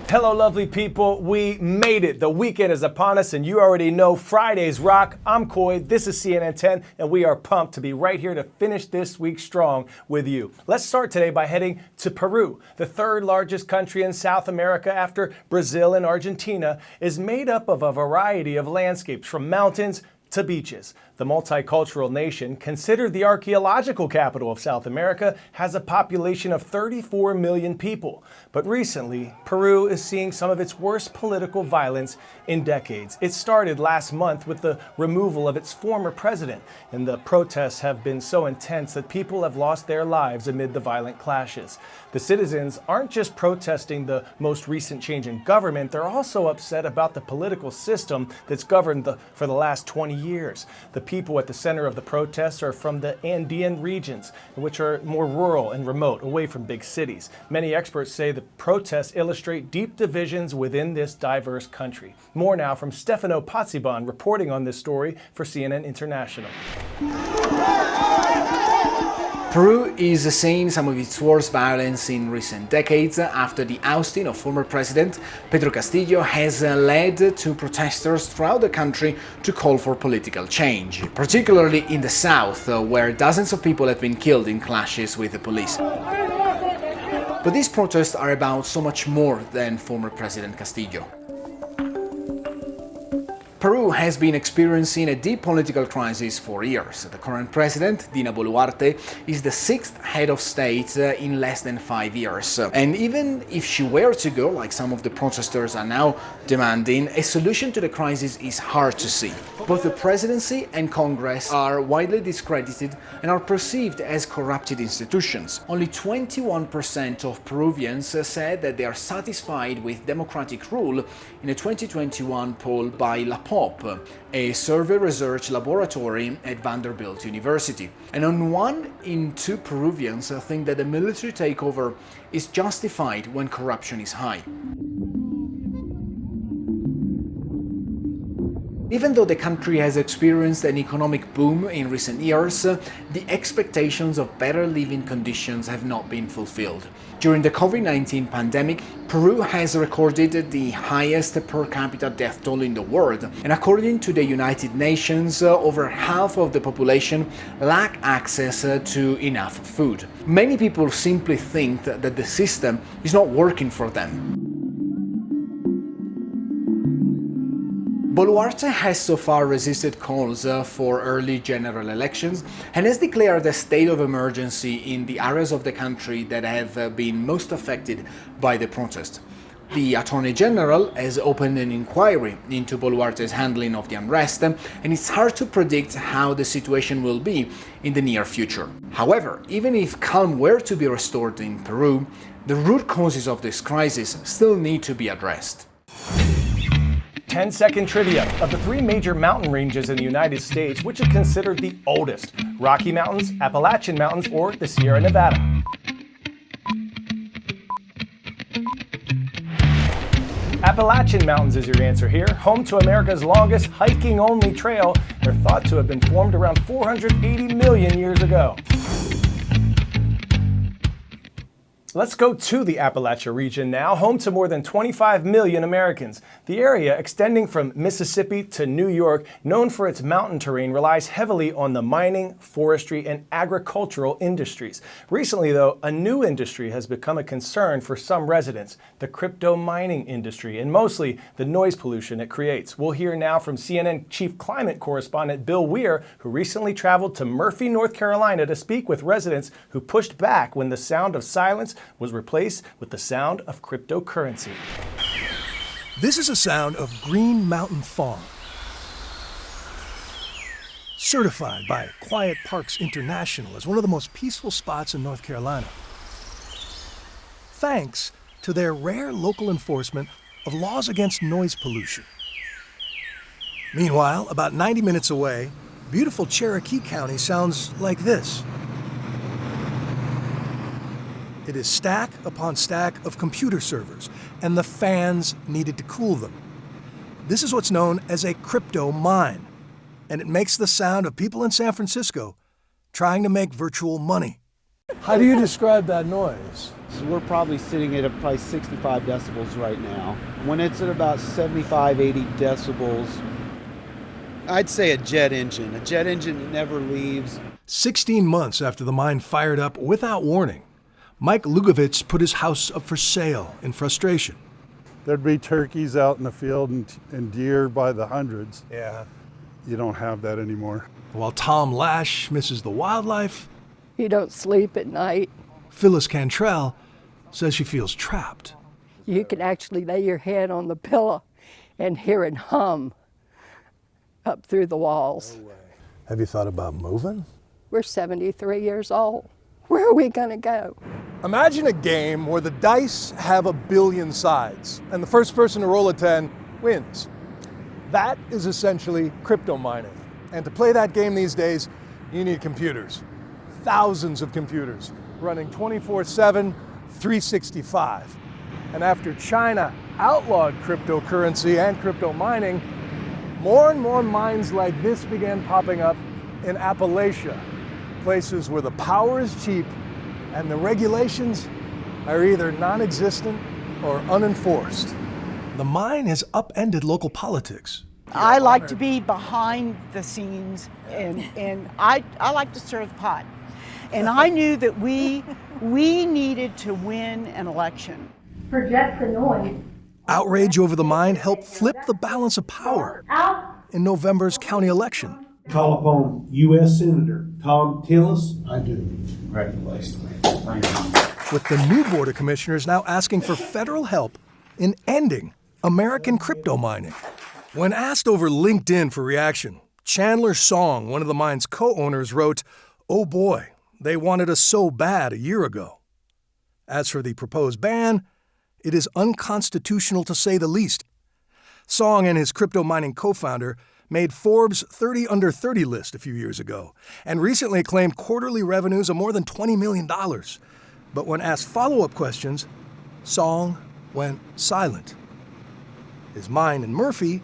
Hello, lovely people. We made it. The weekend is upon us, and you already know Fridays rock. I'm Coy. This is CNN 10, and we are pumped to be right here to finish this week strong with you. Let's start today by heading to Peru. The third largest country in South America after Brazil and Argentina is made up of a variety of landscapes from mountains to beaches. The multicultural nation, considered the archeological capital of South America, has a population of 34 million people. But recently, Peru is seeing some of its worst political violence in decades. It started last month with the removal of its former president, and the protests have been so intense that people have lost their lives amid the violent clashes. The citizens aren't just protesting the most recent change in government, they're also upset about the political system that's governed for the last 20 years. The people at the center of the protests are from the Andean regions, which are more rural and remote, away from big cities. Many experts say the protests illustrate deep divisions within this diverse country. More now from Stefano Pazziban reporting on this story for CNN International. Peru is seeing some of its worst violence in recent decades after the ousting of former President Pedro Castillo has led to protesters throughout the country to call for political change, particularly in the south, where dozens of people have been killed in clashes with the police. But these protests are about so much more than former President Castillo. Peru has been experiencing a deep political crisis for years. The current president, Dina Boluarte, is the sixth head of state in less than 5 years. And even if she were to go, like some of the protesters are now demanding, a solution to the crisis is hard to see. Both the presidency and Congress are widely discredited and are perceived as corrupted institutions. Only 21% of Peruvians said that they are satisfied with democratic rule in a 2021 poll by La Pop, a survey research laboratory at Vanderbilt University. And 1 in 2 Peruvians think that the military takeover is justified when corruption is high. Even though the country has experienced an economic boom in recent years, the expectations of better living conditions have not been fulfilled. During the COVID-19 pandemic, Peru has recorded the highest per capita death toll in the world, and according to the United Nations, over half of the population lack access to enough food. Many people simply think that the system is not working for them. Boluarte has so far resisted calls for early general elections and has declared a state of emergency in the areas of the country that have been most affected by the protest. The Attorney General has opened an inquiry into Boluarte's handling of the unrest, and it's hard to predict how the situation will be in the near future. However, even if calm were to be restored in Peru, the root causes of this crisis still need to be addressed. 10-second trivia. Of the 3 major mountain ranges in the United States, which is considered the oldest? Rocky Mountains, Appalachian Mountains, or the Sierra Nevada? Appalachian Mountains is your answer here. Home to America's longest hiking-only trail. They're thought to have been formed around 480 million years ago. Let's go to the Appalachia region now, home to more than 25 million Americans. The area, extending from Mississippi to New York, known for its mountain terrain, relies heavily on the mining, forestry, and agricultural industries. Recently, though, a new industry has become a concern for some residents, the crypto mining industry, and mostly the noise pollution it creates. We'll hear now from CNN Chief Climate Correspondent Bill Weir, who recently traveled to Murphy, North Carolina to speak with residents who pushed back when the sound of silence was replaced with the sound of cryptocurrency. This is a sound of Green Mountain Farm, certified by Quiet Parks International as one of the most peaceful spots in North Carolina, thanks to their rare local enforcement of laws against noise pollution. Meanwhile, about 90 minutes away, beautiful Cherokee County sounds like this. It is stack upon stack of computer servers, and the fans needed to cool them. This is what's known as a crypto mine, and it makes the sound of people in San Francisco trying to make virtual money. How do you describe that noise? So we're probably sitting at probably 65 decibels right now. When it's at about 75, 80 decibels, I'd say a jet engine. A jet engine that never leaves. 16 months after the mine fired up without warning, Mike Lugovitz put his house up for sale in frustration. There'd be turkeys out in the field and deer by the hundreds. Yeah. You don't have that anymore. While Tom Lash misses the wildlife, You don't sleep at night. Phyllis Cantrell says she feels trapped. You can actually lay your head on the pillow and hear it hum up through the walls. Have you thought about moving? We're 73 years old. Where are we going to go? Imagine a game where the dice have 1 billion sides, and the first person to roll a 10 wins. That is essentially crypto mining. And to play that game these days, you need computers. Thousands of computers running 24/7, 365. And after China outlawed cryptocurrency and crypto mining, more and more mines like this began popping up in Appalachia, places where the power is cheap and the regulations are either non-existent or unenforced. The mine has upended local politics. I like to be behind the scenes, and I like to stir the pot. And I knew that we needed to win an election. Project the noise. Outrage over the mine helped flip the balance of power in November's county election. Call upon U.S. Senator Tom Tillis. I do. Congratulations. Thank you. With the new Board of Commissioners now asking for federal help in ending American crypto mining. When asked over LinkedIn for reaction, Chandler Song, one of the mine's co-owners, wrote, "Oh boy, they wanted us so bad a year ago." As for the proposed ban, it is unconstitutional to say the least. Song and his crypto mining co-founder made Forbes' 30 Under 30 list a few years ago and recently claimed quarterly revenues of more than $20 million. But when asked follow-up questions, Song went silent. His mine in Murphy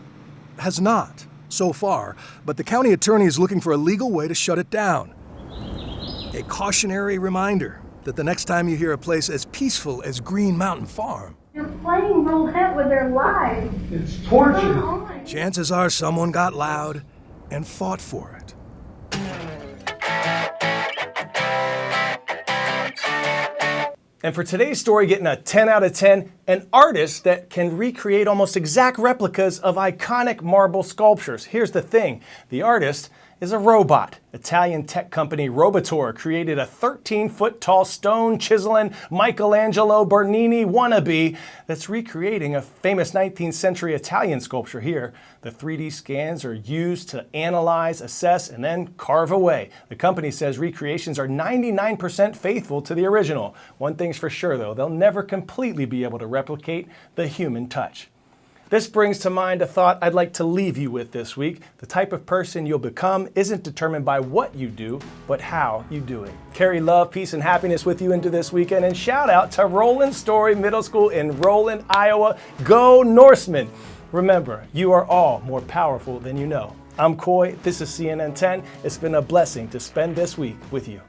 has not, so far, but the county attorney is looking for a legal way to shut it down. A cautionary reminder that the next time you hear a place as peaceful as Green Mountain Farm, You're playing roulette with their lives. It's torture. Come on. chances are someone got loud and fought for it. And for today's story, getting a 10 out of 10, an artist that can recreate almost exact replicas of iconic marble sculptures. Here's the thing, the artist is a robot. Italian tech company Robotor created a 13-foot-tall stone chiseling Michelangelo Bernini wannabe that's recreating a famous 19th century Italian sculpture here. The 3D scans are used to analyze, assess, and then carve away. The company says recreations are 99% faithful to the original. One thing's for sure though, they'll never completely be able to replicate the human touch. This brings to mind a thought I'd like to leave you with this week. The type of person you'll become isn't determined by what you do, but how you do it. Carry love, peace, and happiness with you into this weekend, and shout out to Roland Story Middle School in Roland, Iowa. Go Norsemen! Remember, you are all more powerful than you know. I'm Coy, this is CNN 10. It's been a blessing to spend this week with you.